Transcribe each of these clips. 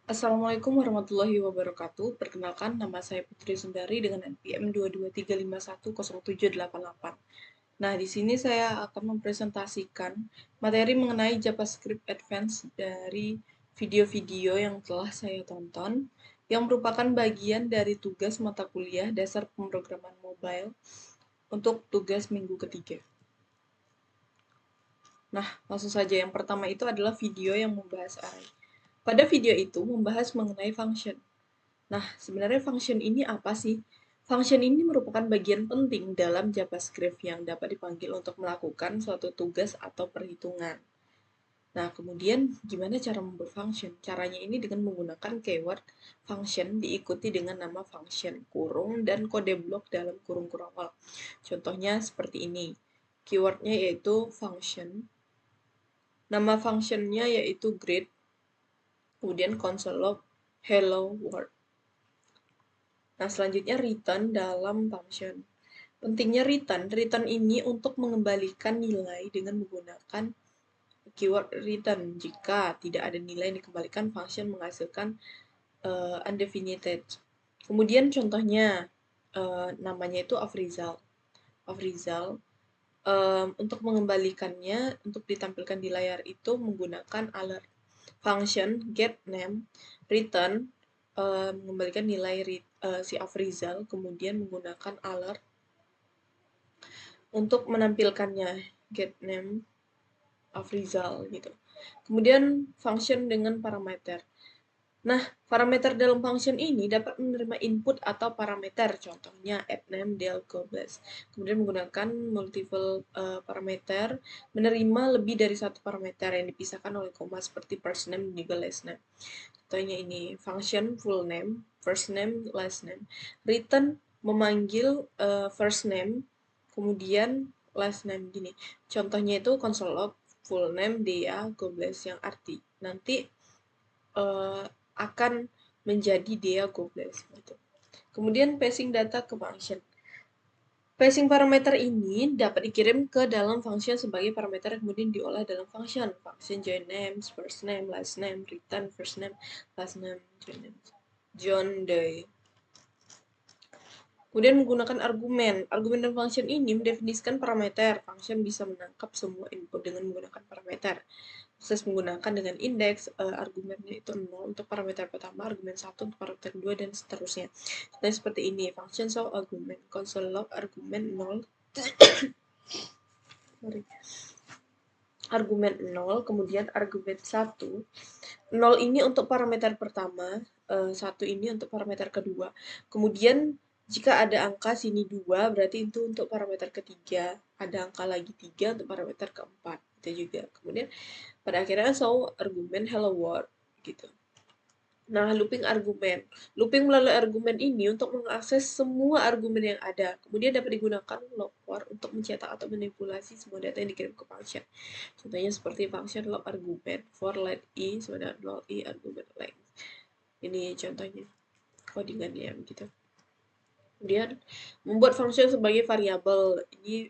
Assalamualaikum warahmatullahi wabarakatuh. Perkenalkan, nama saya Putri Sundari dengan NPM 223510788. Nah, di sini saya akan mempresentasikan materi mengenai JavaScript Advanced dari video-video yang telah saya tonton, yang merupakan bagian dari tugas mata kuliah dasar pemrograman mobile untuk tugas minggu ketiga. Nah, langsung saja. Yang pertama itu adalah video yang membahas array. Pada video itu membahas mengenai function. Nah, sebenarnya function ini apa sih? Function ini merupakan bagian penting dalam JavaScript yang dapat dipanggil untuk melakukan suatu tugas atau perhitungan. Nah, kemudian gimana cara membuat function? Caranya ini dengan menggunakan keyword function diikuti dengan nama function, kurung, dan kode blok dalam kurung awal. Contohnya seperti ini. Keywordnya yaitu function, nama functionnya yaitu greet, kemudian console log hello world. Nah, selanjutnya return dalam function. Pentingnya return ini untuk mengembalikan nilai dengan menggunakan keyword return. Jika tidak ada nilai yang dikembalikan, function menghasilkan undefined. Kemudian contohnya, namanya itu of result. Untuk mengembalikannya, untuk ditampilkan di layar itu menggunakan alert. Function get name return mengembalikan nilai si of result, kemudian menggunakan alert untuk menampilkannya get name of result gitu. Kemudian function dengan parameter. Nah, parameter dalam function ini dapat menerima input atau parameter, contohnya add name del 12. Kemudian menggunakan multiple parameter, menerima lebih dari satu parameter yang dipisahkan oleh koma seperti first name dan juga last name. Contohnya ini, function full name, first name, last name. Return memanggil first name, kemudian last name gini. Contohnya itu console log full name dia 12 yang arti nanti akan menjadi dia gobless gitu. Kemudian passing data ke function. Passing parameter ini dapat dikirim ke dalam function sebagai parameter yang kemudian diolah dalam function. Function join names, first name, last name, return first name, last name, join name. John Doe. Kemudian menggunakan argumen. Argumen dan function ini mendefinisikan parameter. Function bisa menangkap semua input dengan menggunakan parameter. Proses menggunakan dengan indeks, argumennya itu 0 untuk parameter pertama, argumen 1 untuk parameter kedua, dan seterusnya. Contohnya seperti ini, function show argumen, console log argumen 0, argumen 0, kemudian argumen 1, 0 ini untuk parameter pertama, 1 ini untuk parameter kedua. Kemudian jika ada angka sini 2, berarti itu untuk parameter ketiga. Ada angka lagi 3 untuk parameter keempat. Itu juga. Kemudian pada akhirnya show argumen hello world gitu. Nah, looping argumen. Looping melalui argumen ini untuk mengakses semua argumen yang ada. Kemudian dapat digunakan log for untuk mencetak atau manipulasi semua data yang dikirim ke function. Contohnya seperti function log argumen for let i sama dengan 0 i argumen length. Ini contohnya codingannya begitu. Kemudian membuat function sebagai variabel. Ini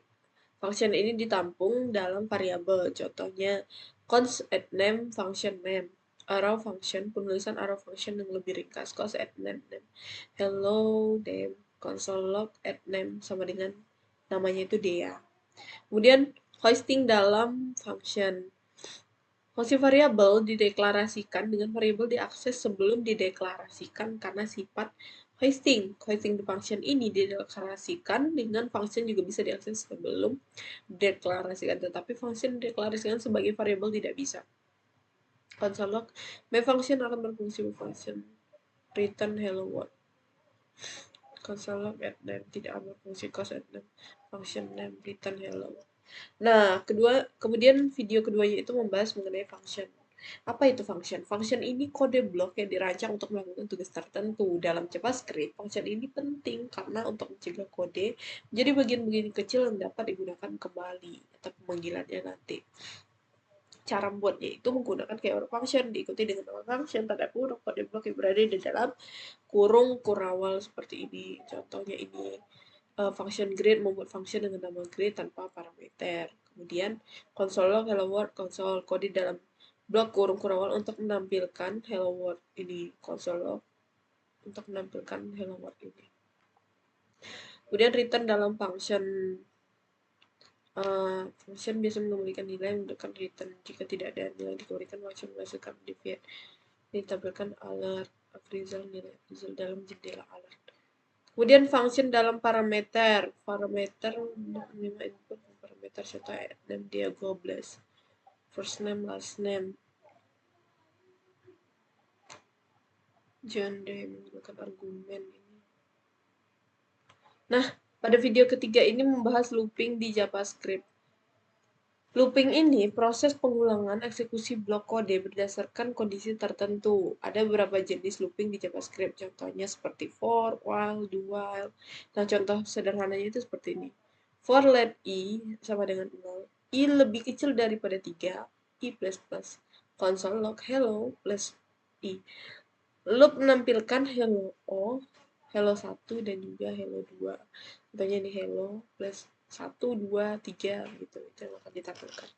function ini ditampung dalam variabel. Contohnya const add name function name. Arrow function, penulisan arrow function yang lebih ringkas. Const add name hello name console log add name sama dengan namanya itu dia. Kemudian hoisting dalam function. Fungsi variabel dideklarasikan dengan variabel diakses sebelum dideklarasikan karena sifat hoisting. Hoisting the function ini dideklarasikan dengan function juga bisa diakses sebelum dideklarasikan, tetapi function dideklarasikan sebagai variabel tidak bisa. Console log my function akan berfungsi function return hello world. Console log add name tidak akan berfungsi cos add name function name return hello. Nah, kemudian video keduanya itu membahas mengenai function. Apa itu function? Function ini kode blok yang dirancang untuk melakukan tugas tertentu. Dalam JavaScript, function ini penting karena untuk mencegah kode menjadi bagian-bagian kecil yang dapat digunakan kembali atau pemanggilannya nanti. Cara membuatnya itu menggunakan keyword function diikuti dengan nama function tanda kurung kode blok yang berada di dalam kurung kurawal seperti ini. Contohnya ini. Function greet membuat function dengan nama greet tanpa parameter. Kemudian console log hello world console kode dalam blok kurung awal untuk menampilkan hello world ini, console log untuk menampilkan hello world ini. Kemudian return dalam function function biasa mengembalikan nilai menggunakan return. Jika tidak ada nilai dikembalikan, function menghasilkan deviate. Ditampilkan alert result nilai result dalam jendela alert. Kemudian function dalam parameter menerima input parameter contoh dan dia gobless first name last name. Jangan deh menggunakan argumen ini. Nah, pada video ketiga ini membahas looping di JavaScript. Looping ini proses pengulangan eksekusi blok kode berdasarkan kondisi tertentu. Ada beberapa jenis looping di JavaScript, contohnya seperti for, while, do while. Nah, contoh sederhananya itu seperti ini. For let i sama dengan 0, i lebih kecil daripada 3, i plus plus. Console log hello plus i. Loop menampilkan hello o, hello 1, dan juga hello 2. Contohnya ini hello plus 1, 2, 3 gitu. Itu yang akan ditampilkan.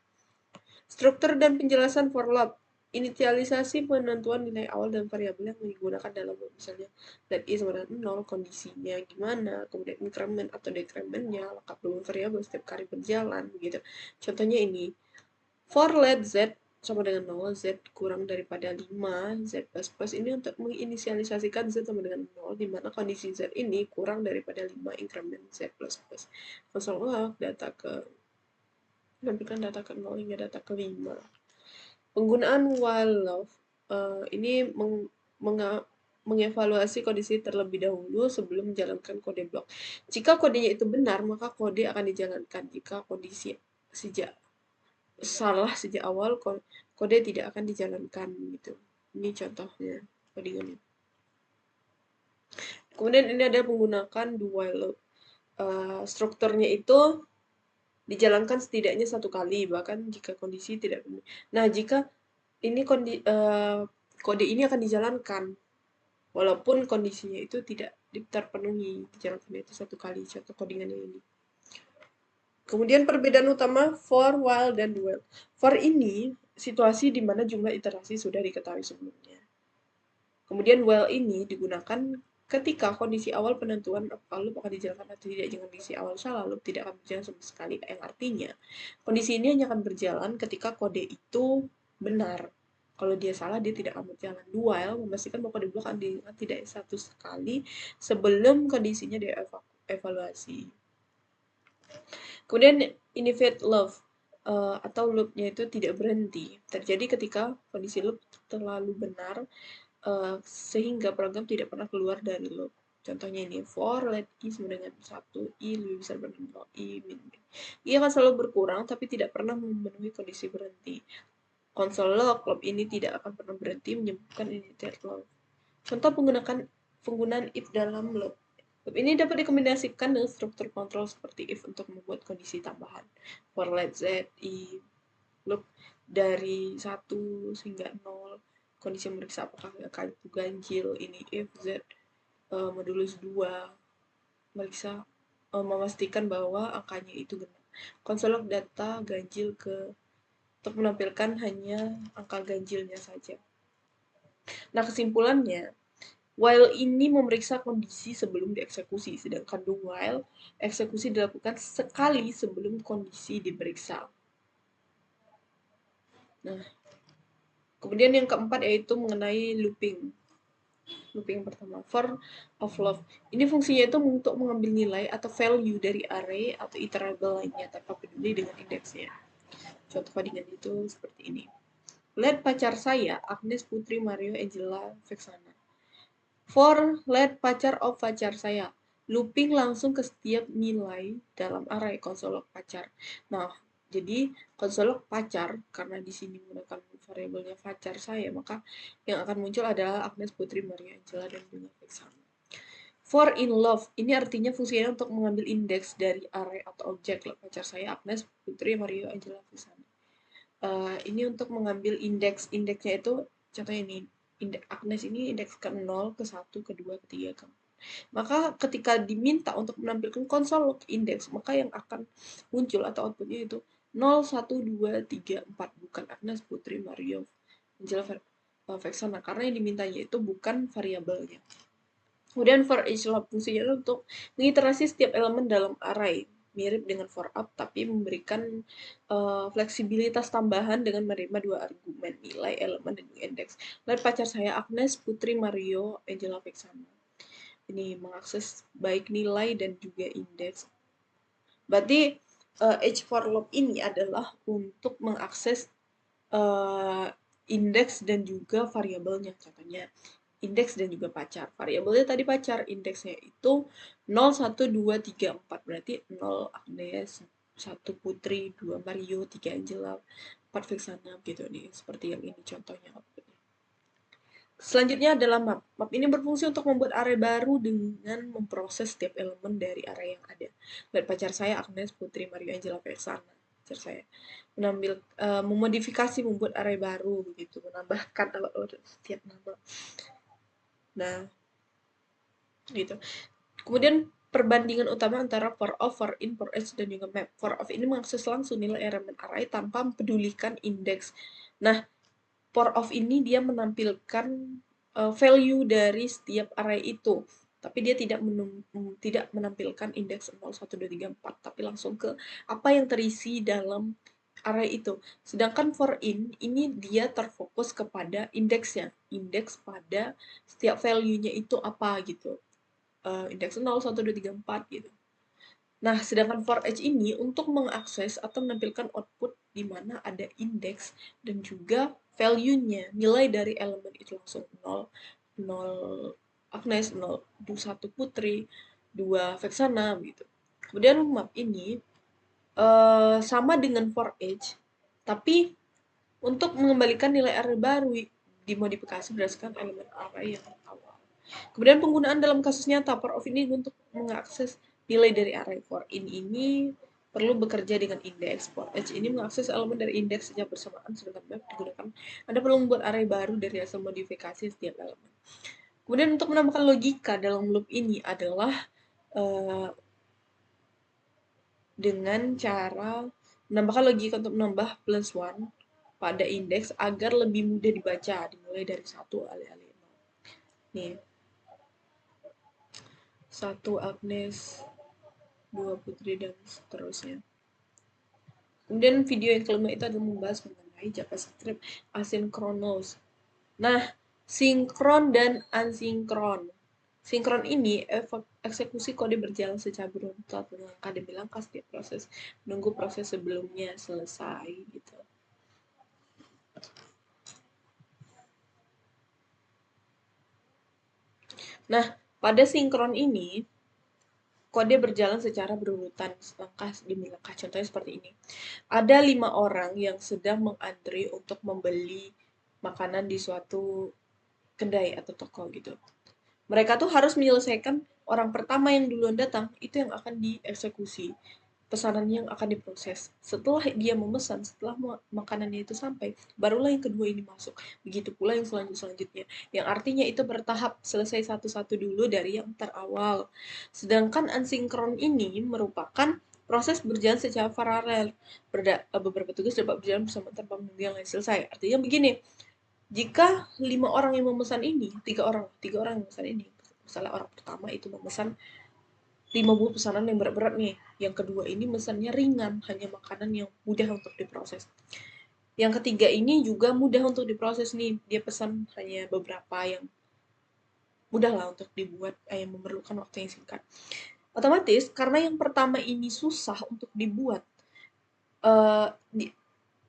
Struktur dan penjelasan for loop. Inisialisasi penentuan nilai awal dan variabel yang digunakan dalam loop. Misalnya let i sama dengan 0, kondisinya gimana, kemudian increment atau decrementnya, lengkap dengan variabel setiap kali berjalan begitu. Contohnya ini. For let z sama dengan 0, z kurang daripada 5, z plus plus ini untuk menginisialisasikan z sama dengan 0, di mana kondisi z ini kurang daripada 5 increment z plus plus. Kosong data ke menampilkan data ke 0 hingga data ke 5. Penggunaan while loop ini mengevaluasi kondisi terlebih dahulu sebelum menjalankan kode blok. Jika kodenya itu benar, maka kode akan dijalankan. Jika kondisi salah sejak awal, kode tidak akan dijalankan gitu. Ini contohnya codingannya. Kemudian ini ada menggunakan do while loop. Strukturnya itu dijalankan setidaknya 1 kali, bahkan jika kondisi tidak benar. Nah, jika ini kode ini akan dijalankan walaupun kondisinya itu tidak terpenuhi, dijalankan itu 1 kali, contoh codingannya ini. Kemudian perbedaan utama for, while, dan do while. For ini situasi di mana jumlah iterasi sudah diketahui sebelumnya. Kemudian while ini digunakan ketika kondisi awal penentuan loop akan dijalankan atau tidak. Jika kondisi awal salah, loop tidak akan berjalan sama sekali. Yang artinya, kondisi ini hanya akan berjalan ketika kode itu benar. Kalau dia salah, dia tidak akan berjalan. Do while memastikan bahwa kode blok akan diingat tidak satu sekali sebelum kondisinya dievaluasi. Kemudian infinite loop atau loopnya itu tidak berhenti. Terjadi ketika kondisi loop terlalu benar sehingga program tidak pernah keluar dari loop. Contohnya ini, for let i sama dengan 1, i lebih besar dari 0, i min. I akan selalu berkurang tapi tidak pernah memenuhi kondisi berhenti. Console log loop ini tidak akan pernah berhenti menyebabkan infinite loop. Contoh penggunaan if dalam loop. Loop ini dapat dikombinasikan dengan struktur kontrol seperti if untuk membuat kondisi tambahan. For let z, i, loop dari 1 hingga 0, kondisi memeriksa apakah angka itu ganjil. Ini if z modulus 2, meriksa memastikan bahwa angkanya itu benar. Console log data ganjil untuk menampilkan hanya angka ganjilnya saja. Nah, kesimpulannya, while ini memeriksa kondisi sebelum dieksekusi, sedangkan do while eksekusi dilakukan sekali sebelum kondisi diperiksa. Nah, kemudian yang keempat yaitu mengenai looping. Looping pertama, for of loop. Ini fungsinya itu untuk mengambil nilai atau value dari array atau iterable lainnya tanpa peduli dengan indeksnya. Contoh codingan itu seperti ini. Let pacar saya, Agnes, Putri, Mario, Angela, Vexana. For let pacar of pacar saya, looping langsung ke setiap nilai dalam array console log pacar. Nah, jadi console log pacar, karena di sini menggunakan variabelnya pacar saya, maka yang akan muncul adalah Agnes, Putri, Maria, Angela, dan juga Vexana. For in love, ini artinya fungsinya untuk mengambil indeks dari array atau objek pacar saya, Agnes, Putri, Mario, Angela, Vexana. Ini untuk mengambil indeksnya itu, contohnya ini, Agnes ini indeks ke 0, ke 1, ke 2, ke 3, ke 4. Maka ketika diminta untuk menampilkan console log index, maka yang akan muncul atau outputnya itu 0, 1, 2, 3, 4. Bukan Agnes, Putri, Mario, Vexana karena yang dimintanya itu bukan variabelnya. Kemudian for each loop fungsinya untuk mengiterasi setiap elemen dalam array, mirip dengan for up tapi memberikan fleksibilitas tambahan dengan menerima dua argumen, nilai, elemen, dan indeks. Lalu pacar saya Agnes, Putri, Mario, Angela, Vexana. Ini mengakses baik nilai dan juga indeks. Berarti each for loop ini adalah untuk mengakses indeks dan juga variabelnya. Contohnya indeks dan juga pacar. Variabelnya tadi pacar, indeksnya itu 0, 1, 2, 3, 4. Berarti 0 Agnes, 1 Putri, 2 Mario, 3 Angela, 4 Vexana gitu nih. Seperti yang ini contohnya. Selanjutnya adalah map. Map ini berfungsi untuk membuat array baru dengan memproses setiap elemen dari array yang ada. Lihat pacar saya Agnes, Putri, Mario, Angela, Vexana. Pacar saya memodifikasi, membuat array baru begitu, menambahkan setiap nama. Nah, gitu. Kemudian perbandingan utama antara for of, for in, for each, dan juga map. For of ini mengakses langsung nilai elemen array tanpa mempedulikan indeks. Nah, for of ini dia menampilkan value dari setiap array itu, tapi dia tidak menampilkan indeks 0, 1, 2, 3, 4, tapi langsung ke apa yang terisi dalam array itu. Sedangkan for in ini dia terfokus kepada indeksnya, indeks pada setiap value-nya itu apa gitu. Indeks 0, 1, 2, 3, 4 gitu. Nah, sedangkan for each ini untuk mengakses atau menampilkan output di mana ada indeks dan juga value-nya, nilai dari elemen itu langsung 0, 0 Agnes, 0, 1 Putri, 2 Vexana gitu. Kemudian map ini sama dengan for each, tapi untuk mengembalikan nilai array baru dimodifikasi berdasarkan elemen array yang awal. Kemudian penggunaan dalam kasus nyata, for of ini untuk mengakses nilai dari array. For in ini perlu bekerja dengan indeks. For each ini mengakses elemen dari indeks sejak bersamaan, sedangkan map digunakan Anda perlu membuat array baru dari hasil modifikasi setiap elemen. Kemudian untuk menambahkan logika dalam loop ini adalah dengan cara menambahkan logika untuk menambah plus one pada indeks agar lebih mudah dibaca, dimulai dari 1 alih-alih 0. Nih, 1 Agnes, 2 Putri, dan seterusnya. Kemudian video yang kelima itu adalah membahas mengenai JavaScript asynchronous. Nah, sinkron dan asinkron. Sinkron ini eksekusi kode berjalan secara beruntun langkah demi langkah setiap proses, menunggu proses sebelumnya selesai gitu. Nah, pada sinkron ini kode berjalan secara berurutan langkah demi langkah. Contohnya seperti ini. Ada 5 orang yang sedang mengantri untuk membeli makanan di suatu kedai atau toko gitu. Mereka tuh harus menyelesaikan orang pertama yang duluan datang, itu yang akan dieksekusi. Pesanan yang akan diproses. Setelah dia memesan, setelah makanannya itu sampai, barulah yang kedua ini masuk. Begitu pula yang selanjutnya. Yang artinya itu bertahap, selesai satu-satu dulu dari yang terawal. Sedangkan asinkron ini merupakan proses berjalan secara paralel. Beberapa tugas dapat berjalan bersama tanpa menunggu yang lain selesai. Artinya begini, jika 5 orang yang memesan ini, 3 orang yang memesan ini, misalnya orang pertama itu memesan 5 buah pesanan yang berat-berat nih. Yang kedua ini mesannya ringan, hanya makanan yang mudah untuk diproses. Yang ketiga ini juga mudah untuk diproses nih. Dia pesan hanya beberapa yang mudah lah untuk dibuat, yang memerlukan waktu yang singkat. Otomatis, karena yang pertama ini susah untuk dibuat,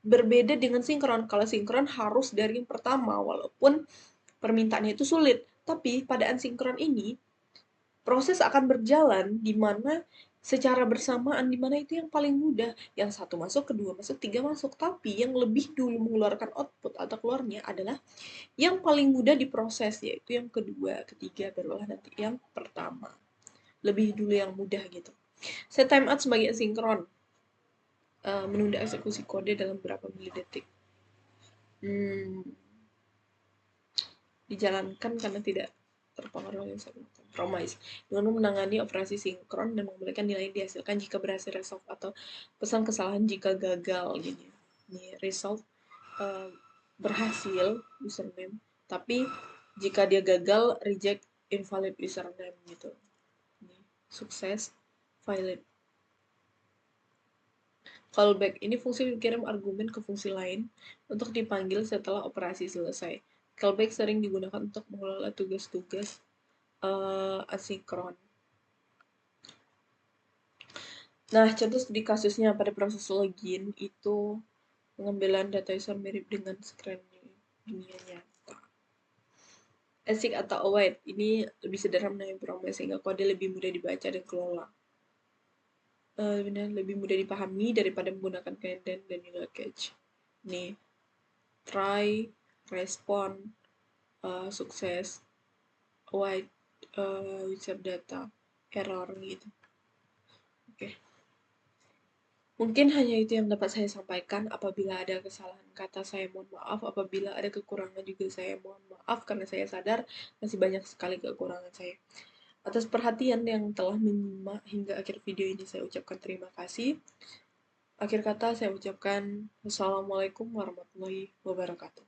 berbeda dengan sinkron. Kalau sinkron harus dari yang pertama, walaupun permintaannya itu sulit. Tapi pada asinkron ini, proses akan berjalan di mana secara bersamaan, di mana itu yang paling mudah. Yang satu masuk, kedua masuk, tiga masuk. Tapi yang lebih dulu mengeluarkan output atau keluarnya adalah yang paling mudah diproses, yaitu yang kedua, ketiga, barulah nanti yang pertama. Lebih dulu yang mudah gitu. Set timeout sebagai asinkron. Menunda eksekusi kode dalam beberapa milidetik. Dijalankan karena tidak terpengaruh oleh promise dengan menangani operasi sinkron dan memberikan nilai yang dihasilkan jika berhasil resolve atau pesan kesalahan jika gagal gini. Ini resolve berhasil username, tapi jika dia gagal reject invalid username gitu. Ini sukses valid. Callback ini fungsi mengirim argumen ke fungsi lain untuk dipanggil setelah operasi selesai. Callback sering digunakan untuk mengelola tugas-tugas asinkron. Nah, contoh studi kasusnya pada proses login itu pengambilan data user mirip dengan screen dunia nyata. ASIC atau await ini lebih sederhana yang program sehingga kode lebih mudah dibaca dan kelola. Lebih mudah dipahami daripada menggunakan content dan juga cache. Nih, try, respond, sukses, await, user data, error gitu. Oke. Mungkin hanya itu yang dapat saya sampaikan. Apabila ada kesalahan kata, saya mohon maaf. Apabila ada kekurangan juga saya mohon maaf, karena saya sadar masih banyak sekali kekurangan saya. Atas perhatian yang telah menyimak hingga akhir video ini, saya ucapkan terima kasih. Akhir kata saya ucapkan wassalamualaikum warahmatullahi wabarakatuh.